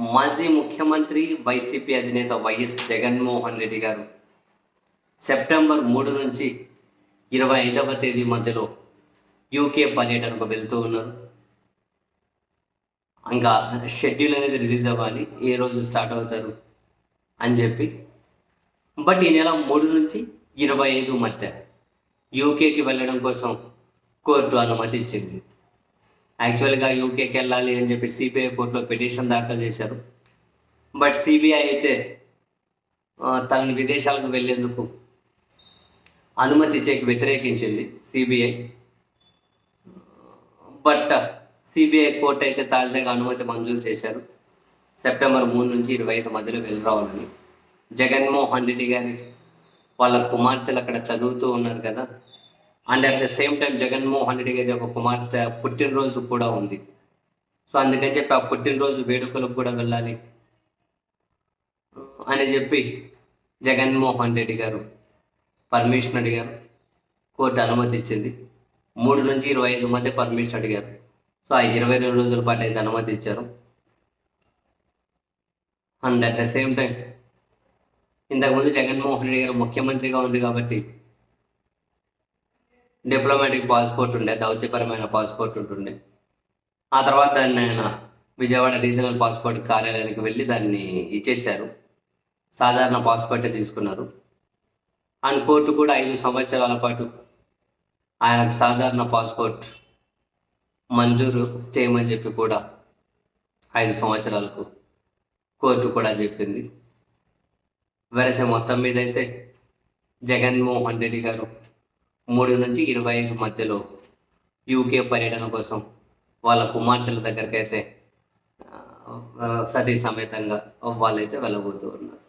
మాజీ ముఖ్యమంత్రి వైసీపీ అధినేత వైఎస్ జగన్మోహన్ రెడ్డి గారు సెప్టెంబర్ 3 నుంచి 25వ తేదీ మధ్యలో యూకే పర్యటనకు వెళ్తూ ఉన్నారు. ఇంకా షెడ్యూల్ అనేది రిలీజ్ అవ్వాలి, ఏ రోజు స్టార్ట్ అవుతారు అని చెప్పి. బట్ ఈ నెల 3 నుంచి 25 మధ్య యూకేకి వెళ్ళడం కోసం కోర్టు అనుమతి ఇచ్చింది. యాక్చువల్గా యూకేకి వెళ్ళాలి అని చెప్పి సిబిఐ కోర్టులో పిటిషన్ దాఖలు చేశారు. బట్ సిబిఐ అయితే తనని విదేశాలకు వెళ్ళేందుకు అనుమతి ఇచ్చేకి వ్యతిరేకించింది సిబిఐ. బట్ సిబిఐ కోర్టు అయితే తాజాగా అనుమతి మంజూరు చేశారు. సెప్టెంబర్ 3 నుంచి 25 మధ్యలో వెళ్ళి రావాలని. జగన్మోహన్ రెడ్డి గారి వాళ్ళ కుమార్తెలు అక్కడ చదువుతూ ఉన్నారు కదా, and at the same time Jaganmohan Reddy గారి ఒక కుమార్తె పుట్టినరోజు కూడా ఉంది. సో అందుకని చెప్పి ఆ పుట్టినరోజు వేడుకలకు కూడా వెళ్ళాలి అని చెప్పి జగన్మోహన్ రెడ్డి గారు పర్మిషన్ అడిగారు. కోర్టు అనుమతి ఇచ్చింది. 3 నుంచి 25 మధ్య పర్మిషన్ అడిగారు. సో ఆ 22 రోజుల పాటు అయితే అనుమతి ఇచ్చారు. And at the same time ఇంతకుముందు జగన్మోహన్ రెడ్డి గారు ముఖ్యమంత్రిగా ఉంది కాబట్టి డిప్లొమాటిక్ పాస్పోర్ట్ ఉండే, దౌత్యపరమైన పాస్పోర్ట్ ఉంటుండే. ఆ తర్వాత దాన్ని ఆయన విజయవాడ రీజనల్ పాస్పోర్ట్ కార్యాలయానికి వెళ్ళి దాన్ని ఇచ్చేశారు. సాధారణ పాస్పోర్టే తీసుకున్నారు. అండ్ కోర్టు కూడా 5 సంవత్సరాల పాటు ఆయనకు సాధారణ పాస్పోర్ట్ మంజూరు చేయమని చెప్పి కూడా 5 సంవత్సరాలకు కోర్టు కూడా చెప్పింది. వెరసే మొత్తం మీద అయితే జగన్మోహన్ రెడ్డి గారు 3 నుంచి 25 మధ్యలో యూకే పర్యటన కోసం వాళ్ళ కుమార్తెల దగ్గరికి అయితే సతీ సమేతంగా వాళ్ళైతే వెళ్ళబోతూ ఉన్నారు.